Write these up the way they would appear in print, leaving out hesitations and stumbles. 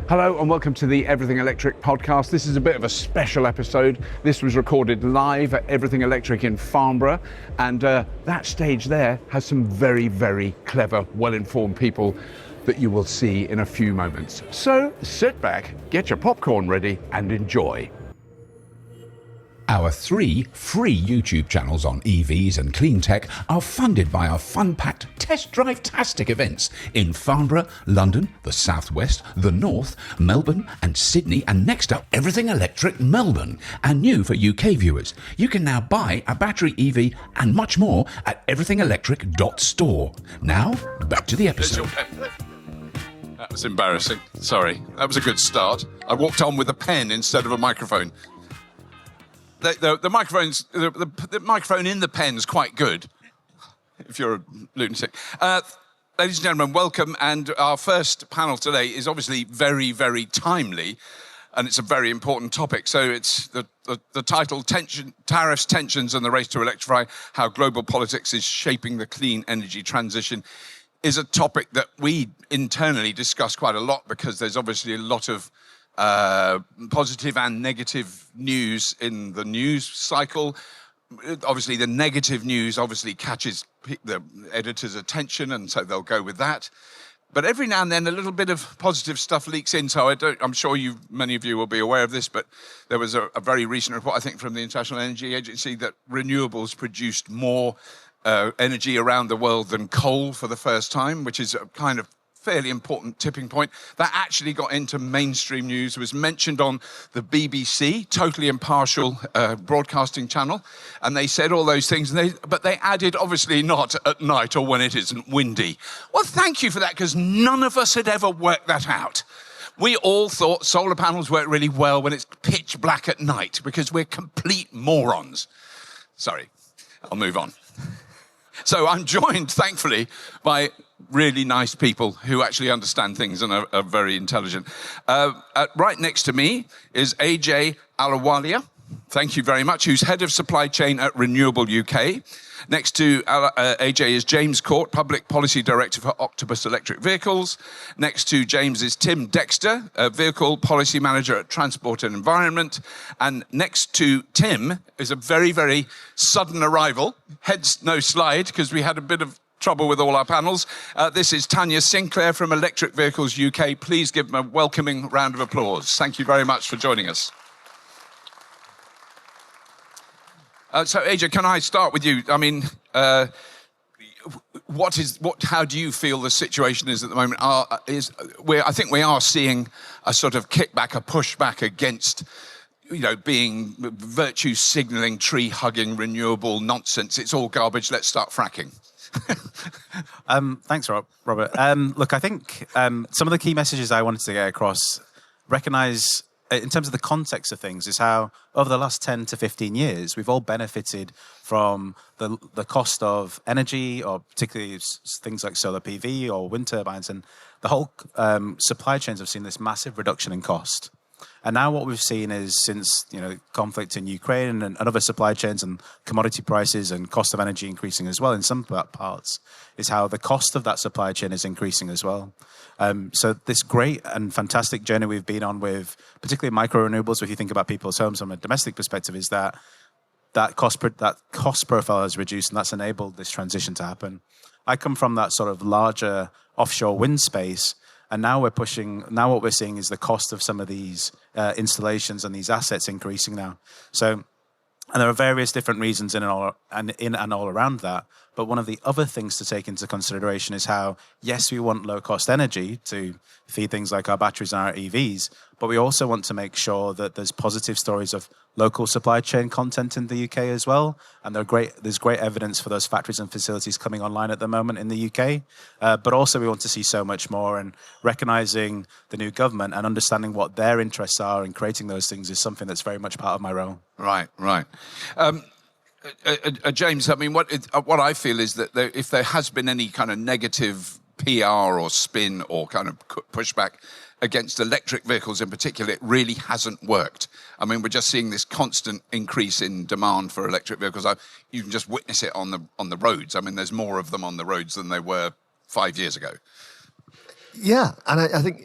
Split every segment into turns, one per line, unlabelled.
Hello and welcome to the Everything Electric podcast. This is a bit of a special episode. This was recorded live at Everything Electric in Farnborough, and that stage there has some very, very clever, well-informed people that you will see in a few moments. So sit back, get your popcorn ready and enjoy.
Our 3 free YouTube channels on EVs and clean tech are funded by our fun-packed test drive-tastic events in Farnborough, London, the Southwest, the North, Melbourne and Sydney, and next up, Everything Electric Melbourne. And new for UK viewers, you can now buy a battery EV and much more at everythingelectric.store. Now, back to the episode.
That was embarrassing. Sorry. That was a good start. I walked on with a pen instead of a microphone. The microphone in the pen's quite good, if you're a lunatic. Ladies and gentlemen, welcome. And our first panel today is obviously very, very timely, and it's a very important topic. So it's the title, Tariffs, Tensions and the Race to Electrify, How Global Politics is Shaping the Clean Energy Transition, is a topic that we internally discuss quite a lot because there's obviously a lot of positive and negative news in the news cycle. Obviously, the negative news catches the editor's attention, and so they'll go with that. But every now and then, a little bit of positive stuff leaks in. So I'm sure many of you will be aware of this, but there was a very recent report, I think, from the International Energy Agency that renewables produced more energy around the world than coal for the first time, which is a kind of fairly important tipping point. That actually got into mainstream news, was mentioned on the BBC, totally impartial broadcasting channel, and they said all those things, but they added, obviously not at night or when it isn't windy. Well, thank you for that, because none of us had ever worked that out. We all thought solar panels work really well when it's pitch black at night, because we're complete morons. Sorry, I'll move on. So I'm joined, thankfully, by really nice people who actually understand things and are very intelligent. Right next to me is Ajai Ahluwalia. Thank you very much, who's head of supply chain at RenewableUK. Next to Ajai is James Court, Public Policy Director for Octopus Electric Vehicles. Next to James is Tim Dexter, Vehicle Policy Manager at Transport and Environment. And next to Tim is a very, very sudden arrival, hence no slide, because we had a bit of trouble with all our panels. This is Tanya Sinclair from Electric Vehicles UK. Please give them a welcoming round of applause. Thank you very much for joining us. So, Ajai, can I start with you? I mean, how do you feel the situation is at the moment? I think we are seeing a sort of kickback, a pushback against, being virtue signalling, tree hugging, renewable nonsense. It's all garbage. Let's start fracking.
Thanks, Robert. Look, I think some of the key messages I wanted to get across recognise, in terms of the context of things, is how over the last 10 to 15 years, we've all benefited from the cost of energy, or particularly things like solar PV or wind turbines, and the whole supply chains have seen this massive reduction in cost. And now what we've seen is, since conflict in Ukraine and other supply chains and commodity prices and cost of energy increasing as well in some parts, is how the cost of that supply chain is increasing as well. So this great and fantastic journey we've been on with particularly micro renewables, if you think about people's homes from a domestic perspective, is that cost profile has reduced, and that's enabled this transition to happen. I come from that sort of larger offshore wind space, and now what we're seeing is the cost of some of these installations and these assets increasing now. So, and there are various different reasons in and all around that. But one of the other things to take into consideration is how, yes, we want low-cost energy to feed things like our batteries and our EVs, but we also want to make sure that there's positive stories of local supply chain content in the UK as well. And there's great evidence for those factories and facilities coming online at the moment in the UK. But also we want to see so much more, and recognising the new government and understanding what their interests are in creating those things is something that's very much part of my role.
Right. James, I mean, what I feel is that if there has been any kind of negative PR or spin or kind of pushback against electric vehicles in particular, it really hasn't worked. I mean, we're just seeing this constant increase in demand for electric vehicles. You can just witness it on the roads. I mean, there's more of them on the roads than there were 5 years ago.
Yeah, and I think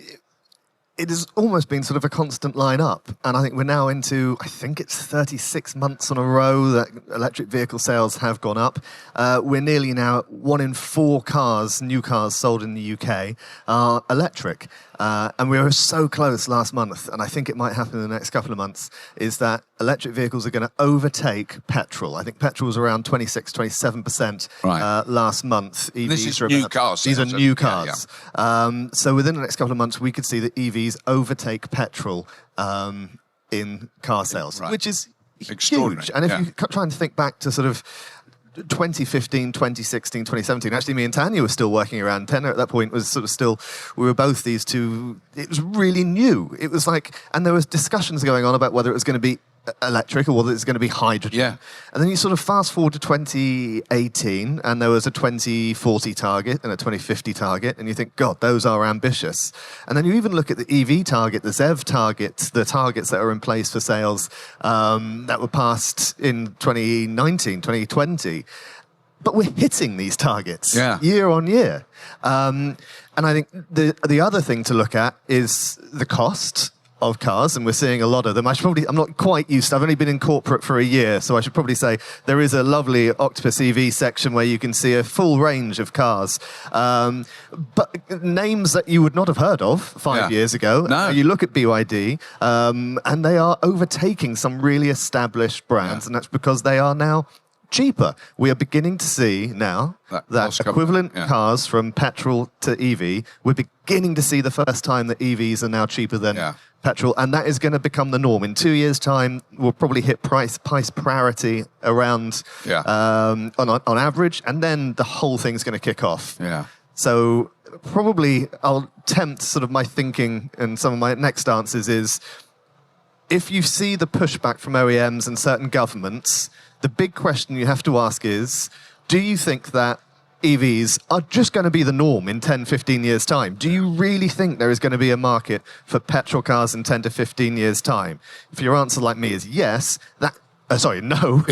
it has almost been sort of a constant line up. And I think we're now into, I think it's 36 months in a row that electric vehicle sales have gone up. We're nearly now 1 in 4 cars, new cars sold in the UK, are electric. And we were so close last month, and I think it might happen in the next couple of months, is that electric vehicles are going to overtake petrol. I think petrol was around 26, 27% last month. EVs
this is new cars.
These are new cars. Yeah. So within the next couple of months, we could see that EVs overtake petrol in car sales, which is huge. And if you try and think back to sort of 2015, 2016, 2017. Actually, me and Tanya were still working around. Tanya at that point was sort of still, we were both these two. It was really new. It was like, and there was discussions going on about whether it was going to be electric or whether it's going to be hydrogen.
Yeah.
And then you sort of fast forward to 2018 and there was a 2040 target and a 2050 target and you think, God, those are ambitious. And then you even look at the EV target, the ZEV targets, the targets that are in place for sales that were passed in 2019, 2020. But we're hitting these targets year on year. And I think the other thing to look at is the cost of cars, and we're seeing a lot of them. I'm not quite used to, I've only been in corporate for a year, so I should probably say there is a lovely Octopus EV section where you can see a full range of cars. But names that you would not have heard of 5 years ago.
No.
You look at BYD, and they are overtaking some really established brands, and that's because they are now cheaper. We are beginning to see now that equivalent cars from petrol to EV, we're beginning to see the first time that EVs are now cheaper than petrol, and that is going to become the norm. In 2 years' time, we'll probably hit price parity around on average, and then the whole thing's going to kick off.
Yeah.
So probably I'll tempt sort of my thinking, and some of my next answers is, if you see the pushback from OEMs and certain governments, the big question you have to ask is, do you think that EVs are just going to be the norm in 10, 15 years' time? Do you really think there is going to be a market for petrol cars in 10 to 15 years' time? If your answer, like me, is yes, no.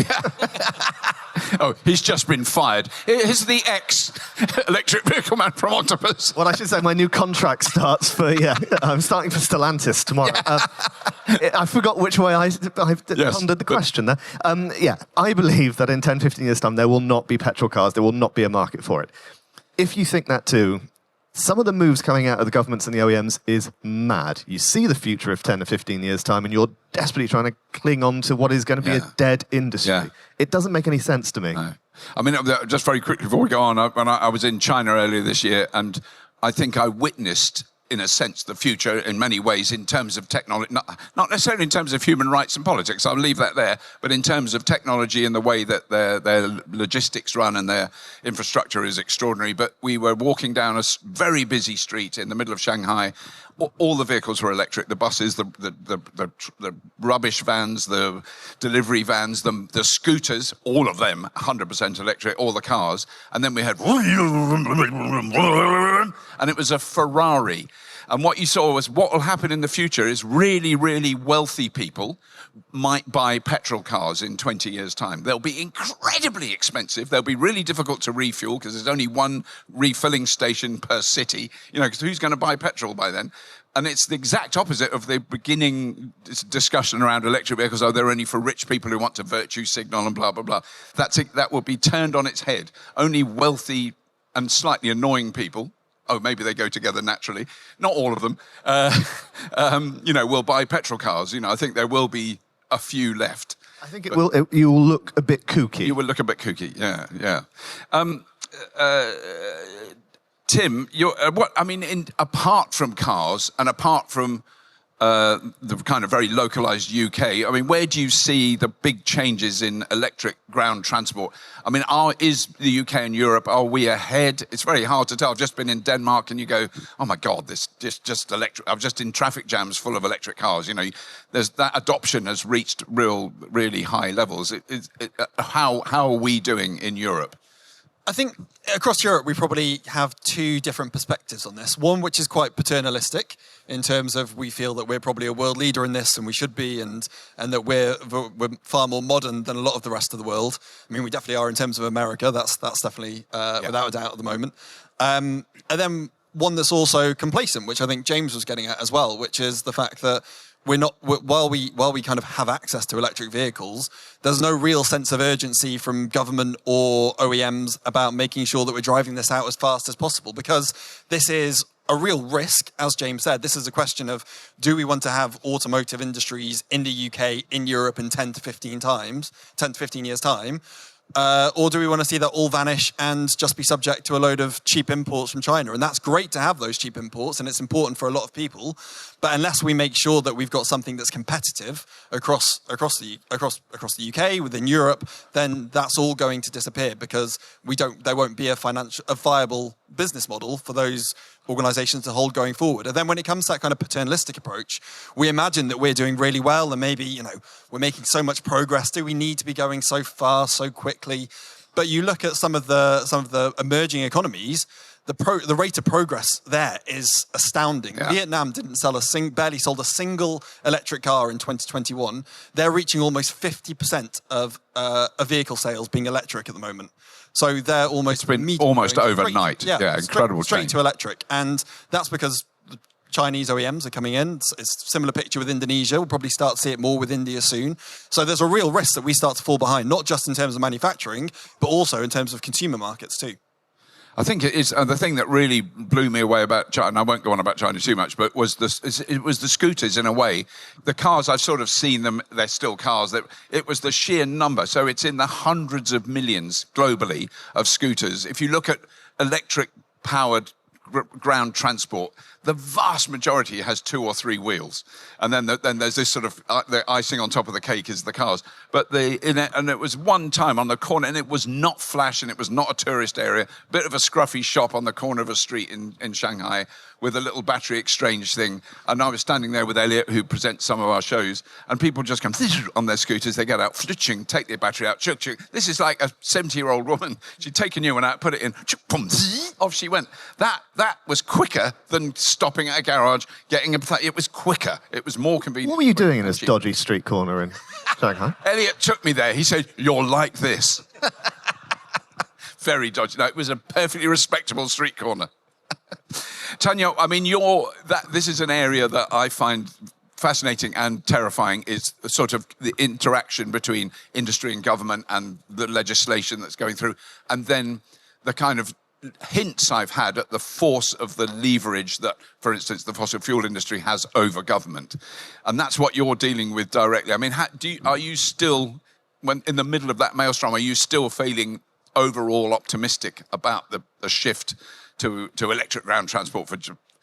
Oh, he's just been fired. Here's the ex-electric vehicle man from Octopus.
Well, I should say my new contract starts for, I'm starting for Stellantis tomorrow. I forgot which way I pondered the question there. I believe that in 10, 15 years' time, there will not be petrol cars. There will not be a market for it. If you think that too, some of the moves coming out of the governments and the OEMs is mad. You see the future of 10 to 15 years' time, and you're desperately trying to cling on to what is going to be a dead industry. Yeah. It doesn't make any sense to me.
No. I mean, just very quickly before we go on, I was in China earlier this year, and I think I witnessed, in a sense, the future in many ways in terms of technology, not necessarily in terms of human rights and politics, I'll leave that there, but in terms of technology and the way that their logistics run and their infrastructure is extraordinary. But we were walking down a very busy street in the middle of Shanghai. All the vehicles were electric, the buses, the rubbish vans, the delivery vans, the scooters, all of them 100% electric, all the cars. And then we had, and it was a Ferrari. And what you saw was what will happen in the future is really, really wealthy people might buy petrol cars in 20 years' time. They'll be incredibly expensive. They'll be really difficult to refuel because there's only one refilling station per city, because who's going to buy petrol by then? And it's the exact opposite of the beginning discussion around electric vehicles. Oh, they're only for rich people who want to virtue signal and blah, blah, blah. That will be turned on its head. Only wealthy and slightly annoying people, maybe they go together naturally, not all of them, will buy petrol cars. I think there will be a few left.
I think you will look a bit kooky.
You will look a bit kooky, yeah. Tim, apart from cars and apart from the kind of very localized UK, where do you see the big changes in electric ground transport? Is the UK and Europe, are we ahead? It's very hard to tell. I've just been in Denmark and you go, oh my God, this just electric. I'm just in traffic jams full of electric cars. There's that adoption has reached really high levels. How are we doing in Europe?
I think across Europe, we probably have two different perspectives on this. One, which is quite paternalistic in terms of we feel that we're probably a world leader in this and we should be, and that we're far more modern than a lot of the rest of the world. We definitely are in terms of America. That's definitely without a doubt at the moment. And then one that's also complacent, which I think James was getting at as well, which is the fact that while we kind of have access to electric vehicles, there's no real sense of urgency from government or OEMs about making sure that we're driving this out as fast as possible, because this is a real risk. As James said, this is a question of, do we want to have automotive industries in the UK, in Europe in 10 to 15 years' time? Or do we want to see that all vanish and just be subject to a load of cheap imports from China? And that's great to have those cheap imports, and it's important for a lot of people. But unless we make sure that we've got something that's competitive across the UK, within Europe, then that's all going to disappear, because there won't be a viable business model for those organisations to hold going forward. And then when it comes to that kind of paternalistic approach, we imagine that we're doing really well, and maybe we're making so much progress. Do we need to be going so fast, so quickly? But you look at some of the emerging economies, the rate of progress there is astounding. Yeah. Vietnam barely sold a single electric car in 2021. They're reaching almost 50% of vehicle sales being electric at the moment. So they're almost
overnight. Incredible
straight
change.
to electric. And that's because the Chinese OEMs are coming in. It's a similar picture with Indonesia. We'll probably start to see it more with India soon. So there's a real risk that we start to fall behind, not just in terms of manufacturing, but also in terms of consumer markets too.
I think it is the thing that really blew me away about China, and I won't go on about China too much, but it was the scooters in a way. The cars, I've sort of seen them, they're still cars. It was the sheer number. So it's in the hundreds of millions globally of scooters. If you look at electric-powered ground transport, the vast majority has 2 or 3 wheels, and then there's this sort of the icing on top of the cake is the cars. But it was one time on the corner, and it was not flash, and it was not a tourist area. Bit of a scruffy shop on the corner of a street in Shanghai with a little battery exchange thing. And I was standing there with Elliot, who presents some of our shows, and people just come on their scooters. They get out, flitching, take their battery out. This is like a 70-year-old woman. She'd take a new one out, put it in, off she went. That was quicker than stopping at a garage, it was quicker. It was more convenient.
What were you doing in this dodgy street corner in Shanghai?
Elliot took me there. He said, "You're like this." Very dodgy. No, it was a perfectly respectable street corner. Tanya, I mean, this is an area that I find fascinating and terrifying, is sort of the interaction between industry and government and the legislation that's going through, and then the kind of hints I've had at the force of the leverage that, for instance, the fossil fuel industry has over government. And that's what you're dealing with directly. I mean, are you still, when in the middle of that maelstrom, are you still feeling overall optimistic about the shift to electric ground transport for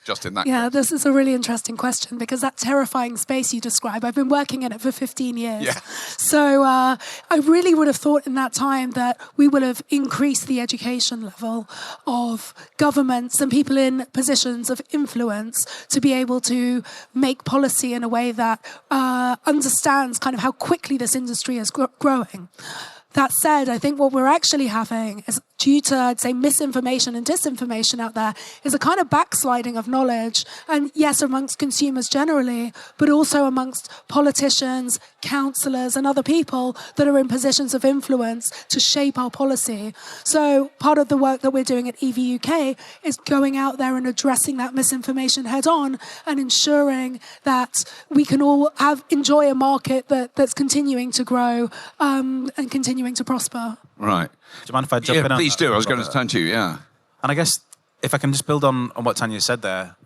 just in that case?
This is a really interesting question, because that terrifying space you describe, I've been working in it for 15 years.
Yeah.
So I really would have thought in that time that we would have increased the education level of governments and people in positions of influence to be able to make policy in a way that understands kind of how quickly this industry is growing. That said, I think what we're actually having is, due to, I'd say, misinformation and disinformation out there, is a kind of backsliding of knowledge. And yes, amongst consumers generally, but also amongst politicians, councillors, and other people that are in positions of influence to shape our policy. So part of the work that we're doing at EVUK is going out there and addressing that misinformation head on and ensuring that we can all enjoy a market that's continuing to grow and continuing to prosper.
Right.
Do you mind if I jump in?
Please do. I was going to turn to you, yeah.
And I guess if I can just build on what Tanya said there,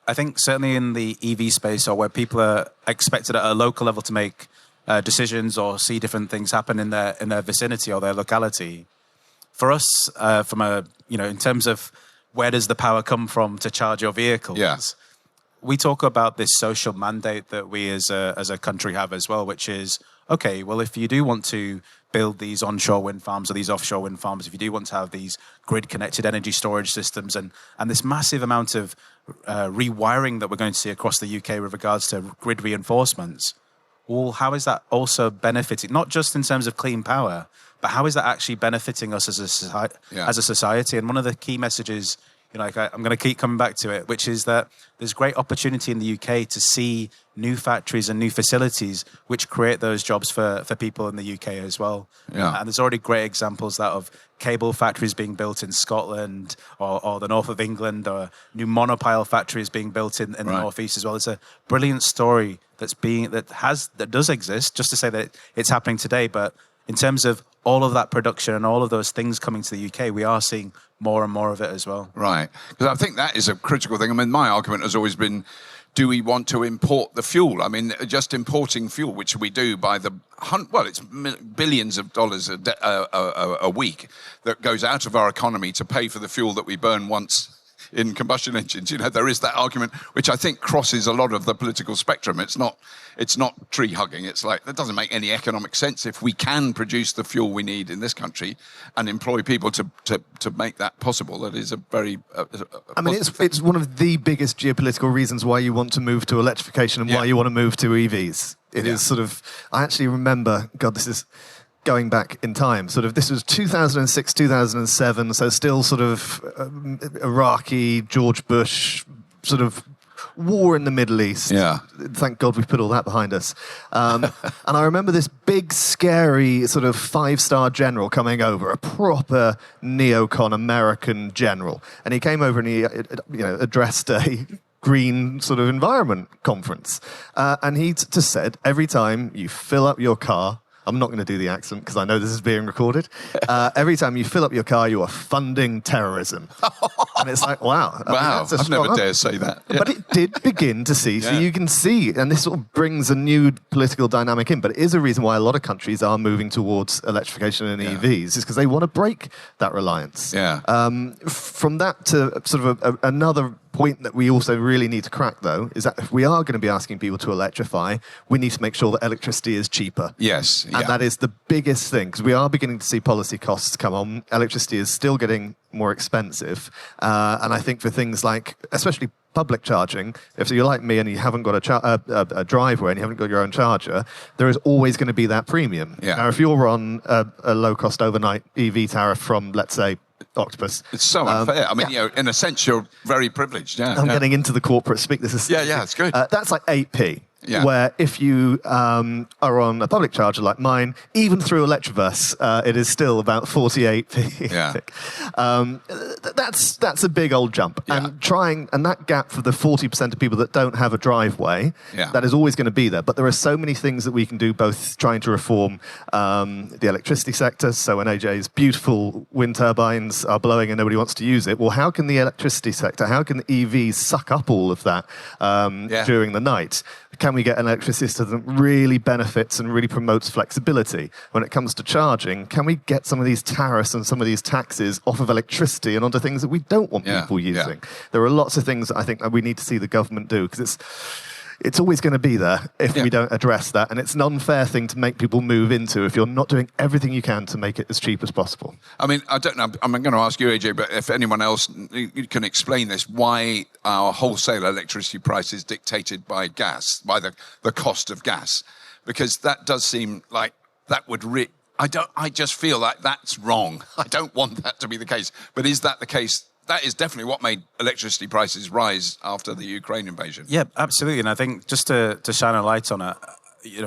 I think certainly in the EV space, or where people are expected at a local level to make decisions or see different things happen in their vicinity or their locality, for us, in terms of where does the power come from to charge your vehicles, we talk about this social mandate that we as a country have as well, which is, okay, well, if you do want to build these onshore wind farms or these offshore wind farms, if you do want to have these grid-connected energy storage systems and this massive amount of rewiring that we're going to see across the UK with regards to grid reinforcements, well, how is that also benefiting, not just in terms of clean power, but how is that actually benefiting us as a society? And one of the key messages I'm going to keep coming back to it, which is that there's great opportunity in the UK to see new factories and new facilities which create those jobs for people in the UK as well.
Yeah.
And there's already great examples of cable factories being built in Scotland or the north of England, or new monopile factories being built in the northeast as well. It's a brilliant story that does exist, just to say that it's happening today. But in terms of all of that production and all of those things coming to the UK, we are seeing more and more of it as well.
Right. Because I think that is a critical thing. I mean, my argument has always been, do we want to import the fuel? I mean, just importing fuel, which we do by it's billions of dollars a week that goes out of our economy to pay for the fuel that we burn once in combustion engines. There is that argument, which I think crosses a lot of the political spectrum. It's not tree hugging. It's like, that doesn't make any economic sense if we can produce the fuel we need in this country and employ people to make that possible. That is a very
it's one of the biggest geopolitical reasons why you want to move to electrification and why you want to move to EVs. It is sort of, I actually remember, this is going back in time, this was 2006, 2007, so still Iraqi, George Bush, war in the Middle East.
Yeah.
Thank God we've put all that behind us. And I remember this big, scary, 5-star general coming over, a proper neocon American general. And he came over and he addressed a green environment conference. And he just said, every time you fill up your car, I'm not going to do the accent because I know this is being recorded. Every time you fill up your car, you are funding terrorism. And it's like, wow.
I've never dared say that. Yeah.
But it did begin to see. So you can see, and this brings a new political dynamic in, but it is a reason why a lot of countries are moving towards electrification and EVs, is because they want to break that reliance.
Yeah.
From that to another point that we also really need to crack, though, is that if we are going to be asking people to electrify, we need to make sure that electricity is cheaper.
Yes.
And that is the biggest thing, because we are beginning to see policy costs come on. Electricity is still getting more expensive. And I think for things like, especially public charging, if you're like me and you haven't got a driveway and you haven't got your own charger, there is always going to be that premium.
Yeah.
Now, if you're on a low-cost overnight EV tariff from, let's say, Octopus.
It's so unfair. In a sense, you're very privileged. Yeah.
I'm getting into the corporate speak. This is
it's good.
That's like 8p.
Yeah.
Where if you are on a public charger like mine, even through Electroverse, it is still about 48p.
Yeah.
That's a big old jump.
Yeah.
And that gap for the 40% of people that don't have a driveway, that is always going to be there. But there are so many things that we can do, both trying to reform the electricity sector. So when Ajai's beautiful wind turbines are blowing and nobody wants to use it, well, how can the electricity sector, how can the EVs suck up all of that during the night? Can we get an electricity system that really benefits and really promotes flexibility? When it comes to charging, can we get some of these tariffs and some of these taxes off of electricity and onto things that we don't want people using? There are lots of things that I think that we need to see the government do, because it's always going to be there if we don't address that. And it's an unfair thing to make people move into if you're not doing everything you can to make it as cheap as possible.
I mean, I don't know. I'm going to ask you, Ajai, but if anyone else you can explain this, why our wholesale electricity price is dictated by gas, by the cost of gas? Because that does seem like that would... I just feel like that's wrong. I don't want that to be the case. But is that the case? That is definitely what made electricity prices rise after the Ukraine invasion.
Yeah, absolutely. And I think just to shine a light on it,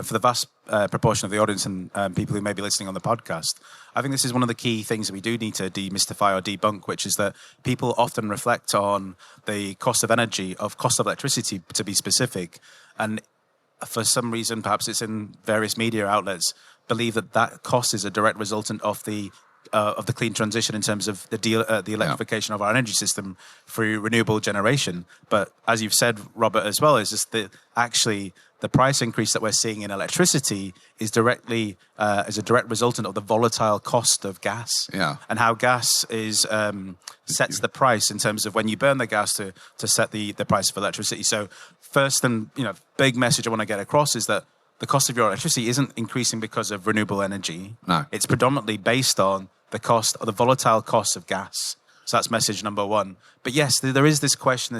for the vast proportion of the audience and people who may be listening on the podcast, I think this is one of the key things that we do need to demystify or debunk, which is that people often reflect on the cost of energy, cost of electricity to be specific. And for some reason, perhaps it's in various media outlets, believe that cost is a direct resultant of the clean transition in terms of the electrification of our energy system through renewable generation. But as you've said, Robert, as well, is just the price increase that we're seeing in electricity is is a direct resultant of the volatile cost of gas.
Yeah.
And how gas sets the price in terms of when you burn the gas to set the price of electricity. So first and big message I want to get across is that the cost of your electricity isn't increasing because of renewable energy.
No.
It's predominantly based on the volatile cost of gas. So that's message number one. But yes, there is this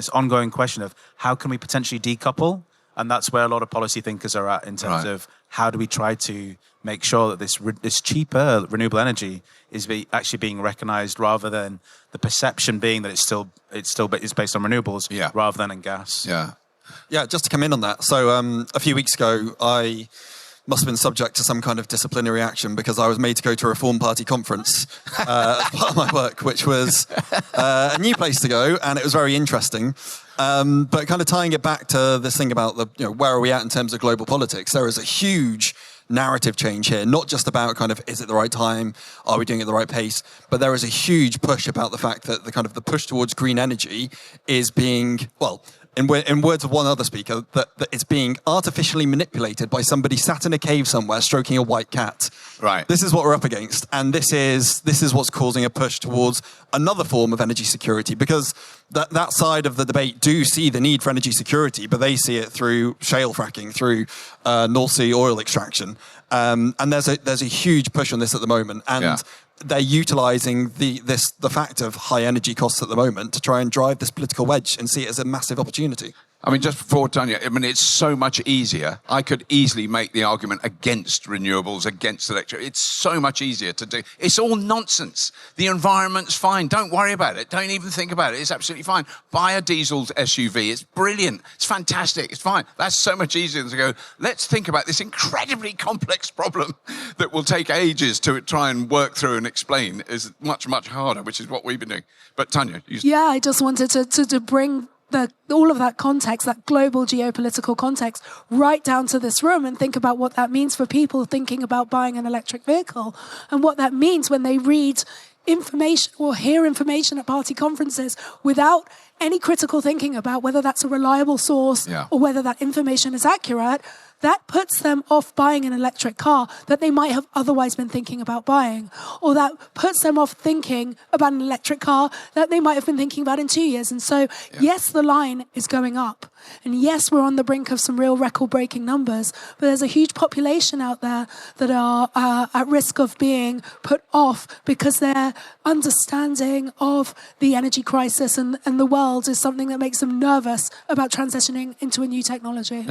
ongoing question of how can we potentially decouple? And that's where a lot of policy thinkers are at in terms of how do we try to make sure that this cheaper renewable energy is actually being recognised, rather than the perception being that it's still is based on renewables, rather than in gas.
Yeah, just to come in on that. So a few weeks ago, I must have been subject to some kind of disciplinary action because I was made to go to a Reform Party conference as part of my work, which was a new place to go, and it was very interesting. But kind of tying it back to this thing about where are we at in terms of global politics, there is a huge narrative change here, not just about kind of, is it the right time? Are we doing it at the right pace? But there is a huge push about the fact that the push towards green energy is being, well, in words of one other speaker, that it's being artificially manipulated by somebody sat in a cave somewhere stroking a white cat.
Right.
This is what we're up against, and this is what's causing a push towards another form of energy security, because that side of the debate do see the need for energy security, but they see it through shale fracking, through North Sea oil extraction, and there's a huge push on this at the moment, and they're utilising the fact of high energy costs at the moment to try and drive this political wedge and see it as a massive opportunity.
I mean, just before Tanya, it's so much easier. I could easily make the argument against renewables, against electric. It's so much easier to do. It's all nonsense. The environment's fine. Don't worry about it. Don't even think about it. It's absolutely fine. Buy a diesel SUV. It's brilliant. It's fantastic. It's fine. That's so much easier than to go, let's think about this incredibly complex problem that will take ages to try and work through and explain. Is much, much harder, which is what we've been doing. But Tanya,
I just wanted to bring all of that context, that global geopolitical context, right down to this room, and think about what that means for people thinking about buying an electric vehicle, and what that means when they read information or hear information at party conferences without any critical thinking about whether that's a reliable source or whether that information is accurate. That puts them off buying an electric car that they might have otherwise been thinking about buying. Or that puts them off thinking about an electric car that they might have been thinking about in 2 years. And so, yes, the line is going up. And yes, we're on the brink of some real record-breaking numbers. But there's a huge population out there that are at risk of being put off because their understanding of the energy crisis and the world is something that makes them nervous about transitioning into a new technology.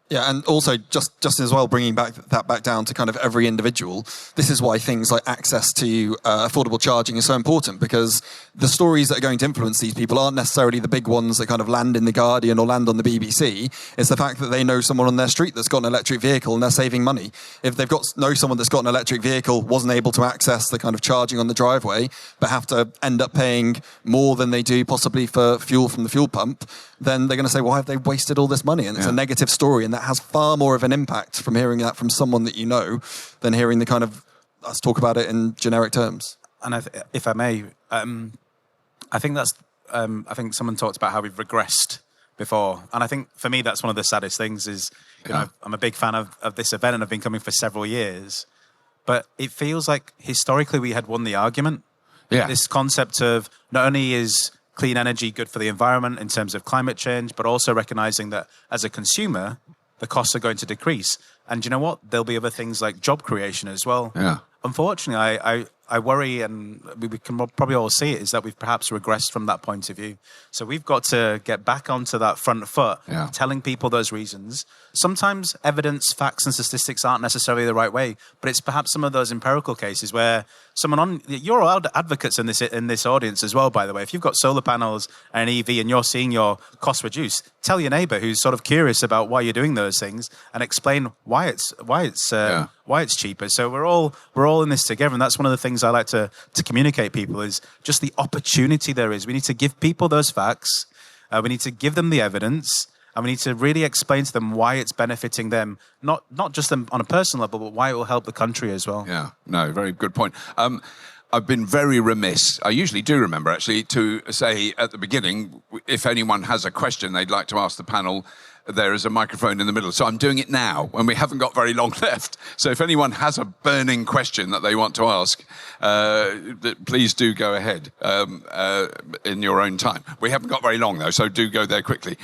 Yeah, and also just as well, bringing that back down to kind of every individual. This is why things like access to affordable charging is so important, because the stories that are going to influence these people aren't necessarily the big ones that kind of land in The Guardian or land on the BBC. It's the fact that they know someone on their street that's got an electric vehicle and they're saving money. If they've know someone that's got an electric vehicle, wasn't able to access the kind of charging on the driveway, but have to end up paying more than they do possibly for fuel from the fuel pump, then they're going to say, why have they wasted all this money? And it's a negative story, and that has far more of an impact from hearing that from someone that you know than hearing the kind of us talk about it in generic terms.
And if I may, I think that's. I think someone talked about how we've regressed before, and I think for me that's one of the saddest things. Is I'm a big fan of this event, and I've been coming for several years, but it feels like historically we had won the argument. This concept of not only is clean energy good for the environment in terms of climate change, but also recognizing that as a consumer, the costs are going to decrease. And you know what? There'll be other things like job creation as well. Unfortunately, I worry, and we can probably all see it, is that we've perhaps regressed from that point of view. So we've got to get back onto that front foot, telling people those reasons. Sometimes evidence, facts and statistics aren't necessarily the right way, but it's perhaps some of those empirical cases where you're all advocates in this audience as well, by the way. If you've got solar panels and an EV and you're seeing your costs reduce, tell your neighbour who's sort of curious about why you're doing those things and explain why it's cheaper. So we're all in this together, and that's one of the things I like to communicate people is just the opportunity there is. We need to give people those facts, we need to give them the evidence, and we need to really explain to them why it's benefiting them, not just them on a personal level, but why it will help the country as well.
Yeah, no, very good point. I've been very remiss, I usually do remember actually, to say at the beginning, if anyone has a question they'd like to ask the panel, there is a microphone in the middle. So I'm doing it now when we haven't got very long left. So if anyone has a burning question that they want to ask, please do go ahead in your own time. We haven't got very long though, so do go there quickly.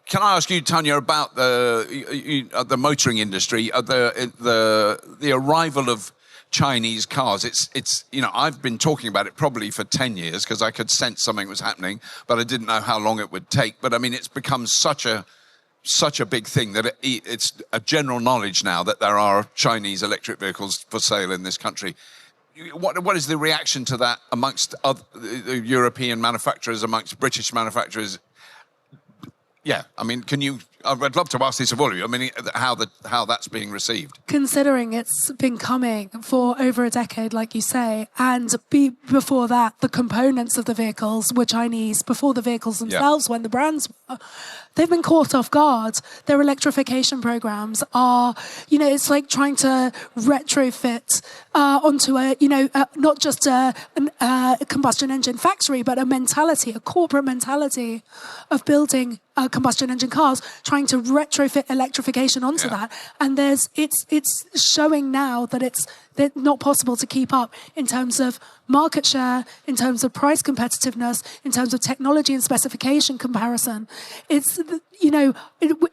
Can I ask you, Tanya, about the motoring industry, the arrival of Chinese cars? It's I've been talking about it probably for 10 years because I could sense something was happening, but I didn't know how long it would take. But I mean, it's become such a such a big thing that it's a general knowledge now that there are Chinese electric vehicles for sale in this country. What is the reaction to that amongst the European manufacturers, amongst British manufacturers? Yeah, I mean, I'd love to ask this of all of you. I mean, how that's being received.
Considering it's been coming for over a decade, like you say, and before that, the components of the vehicles were Chinese before the vehicles themselves, when the brands were. They've been caught off guard. Their electrification programs are, it's like trying to retrofit onto not just a combustion engine factory, but a corporate mentality of building combustion engine cars, trying to retrofit electrification onto that. And it's showing now that it's not possible to keep up in terms of market share, in terms of price competitiveness, in terms of technology and specification comparison. It's,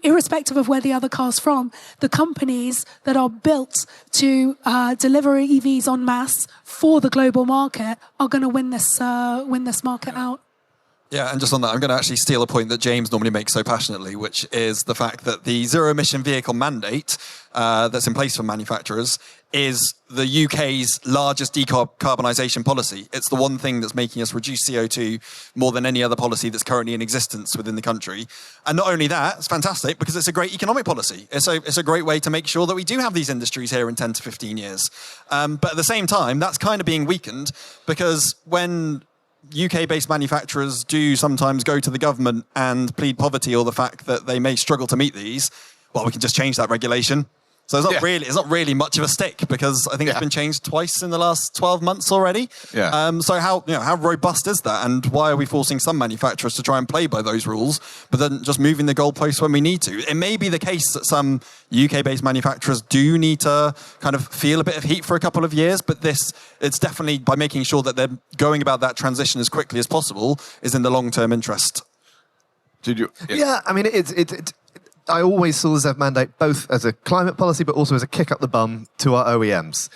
irrespective of where the other car's from, the companies that are built to deliver EVs en masse for the global market are going to win this market out.
Yeah, and just on that, I'm going to actually steal a point that James normally makes so passionately, which is the fact that the zero-emission vehicle mandate that's in place for manufacturers is the UK's largest decarbonisation policy. It's the one thing that's making us reduce CO2 more than any other policy that's currently in existence within the country. And not only that, it's fantastic because it's a great economic policy. It's a great way to make sure that we do have these industries here in 10 to 15 years. But at the same time, that's kind of being weakened because when UK-based manufacturers do sometimes go to the government and plead poverty or the fact that they may struggle to meet these, well, we can just change that regulation. So it's not really much of a stick because I think it's been changed twice in the last 12 months already. Yeah. So how robust is that? And why are we forcing some manufacturers to try and play by those rules, but then just moving the goalposts when we need to? It may be the case that some UK-based manufacturers do need to kind of feel a bit of heat for a couple of years, but it's definitely by making sure that they're going about that transition as quickly as possible is in the long-term interest.
Did you?
Yeah, I mean, I always saw the ZEV mandate both as a climate policy, but also as a kick up the bum to our OEMs.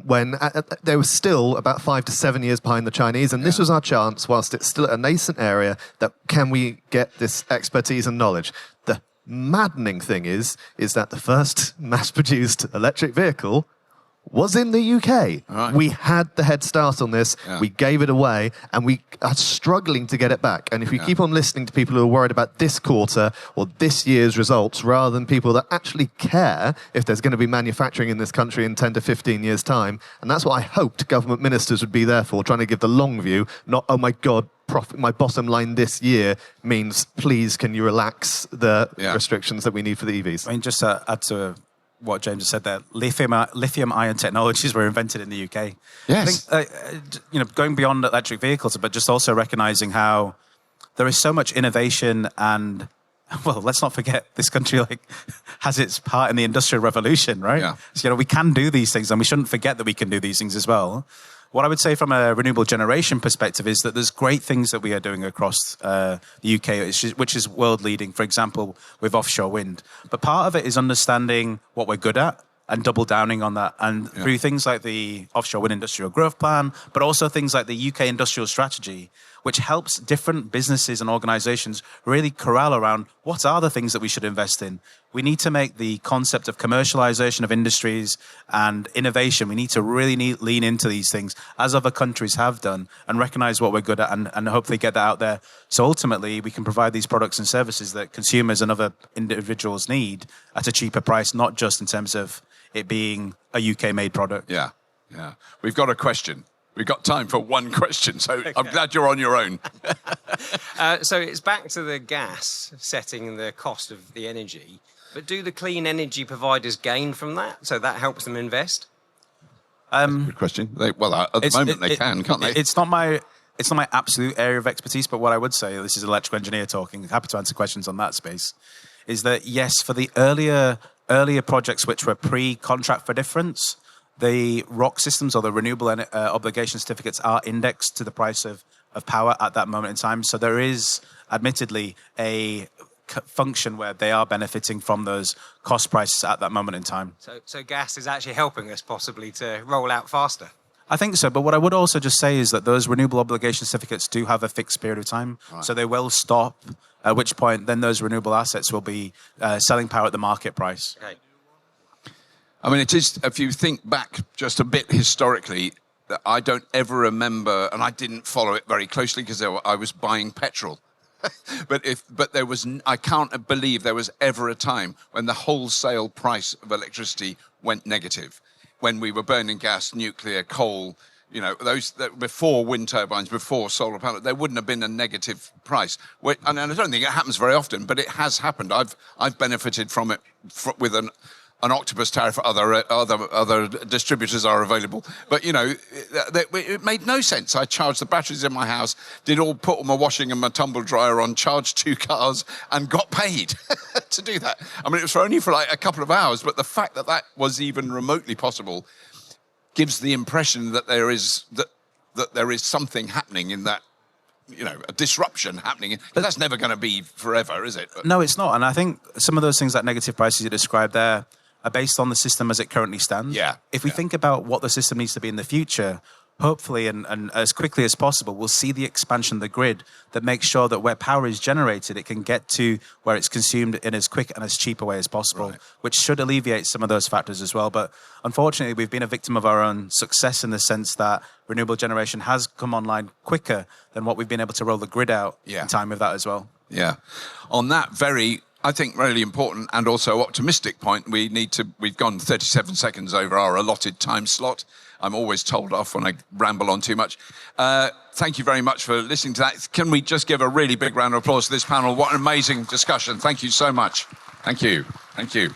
When they were still about 5 to 7 years behind the Chinese, and this was our chance, whilst it's still a nascent area, that can we get this expertise and knowledge? The maddening thing is that the first mass-produced electric vehicle was in the UK. Right. We had the head start on this, we gave it away, and we are struggling to get it back. And if we keep on listening to people who are worried about this quarter or this year's results, rather than people that actually care if there's going to be manufacturing in this country in 10 to 15 years' time, and that's what I hoped government ministers would be there for, trying to give the long view, not, oh my God, profit, my bottom line this year means, please, can you relax the restrictions that we need for the EVs?
I mean, just to add to what James has said there, lithium-ion technologies were invented in the UK.
Yes.
I think, going beyond electric vehicles, but just also recognising how there is so much innovation and, well, let's not forget this country has its part in the Industrial Revolution, right? Yeah. So, we can do these things and we shouldn't forget that we can do these things as well. What I would say from a renewable generation perspective is that there's great things that we are doing across the UK, which is world leading, for example, with offshore wind. But part of it is understanding what we're good at and double downing on that. And through things like the Offshore Wind Industrial Growth Plan, but also things like the UK Industrial Strategy, which helps different businesses and organisations really corral around what are the things that we should invest in. We need to make the concept of commercialisation of industries and innovation, we need to really lean into these things, as other countries have done, and recognise what we're good at and hopefully get that out there. So ultimately, we can provide these products and services that consumers and other individuals need at a cheaper price, not just in terms of it being a UK-made product.
Yeah. We've got a question. We've got time for one question, so I'm glad you're on your own.
So it's back to the gas setting the cost of the energy, but do the clean energy providers gain from that? So that helps them invest?
Good question. At the moment they can, can't they?
It's not my absolute area of expertise, but what I would say, this is an electrical engineer talking, happy to answer questions on that space, is that yes, for the earlier projects which were pre-contract for difference, the ROC systems or the renewable obligation certificates are indexed to the price of power at that moment in time. So there is admittedly a function where they are benefiting from those cost prices at that moment in time.
So gas is actually helping us possibly to roll out faster?
I think so, but what I would also just say is that those renewable obligation certificates do have a fixed period of time. Right. So they will stop at which point then those renewable assets will be selling power at the market price.
Okay.
I mean, it is, if you think back just a bit historically, that I don't ever remember, and I didn't follow it very closely because I was buying petrol. I can't believe there was ever a time when the wholesale price of electricity went negative. When we were burning gas, nuclear, coal, you know, before wind turbines, before solar panels, there wouldn't have been a negative price. And I don't think it happens very often, but it has happened. I've benefited from it with an Octopus tariff. Other distributors are available, but you know, it made no sense. I charged the batteries in my house, put all my washing and my tumble dryer on, charged 2 cars, and got paid to do that. I mean, it was only for like a couple of hours, but the fact that that was even remotely possible gives the impression that there is something happening in that. You know, a disruption happening. But that's never going to be forever, is it?
No, it's not. And I think some of those things, like negative prices you described there, are based on the system as it currently stands.
Yeah.
If we think about what the system needs to be in the future, hopefully and as quickly as possible, we'll see the expansion of the grid that makes sure that where power is generated, it can get to where it's consumed in as quick and as cheap a way as possible, which should alleviate some of those factors as well. But unfortunately, we've been a victim of our own success in the sense that renewable generation has come online quicker than what we've been able to roll the grid out in time with that as well.
Yeah. On that very, I think, really important and also optimistic point, we've gone 37 seconds over our allotted time slot. I'm always told off when I ramble on too much. Thank you very much for listening to that. Can we just give a really big round of applause to this panel? What an amazing discussion. Thank you so much. Thank you. Thank you.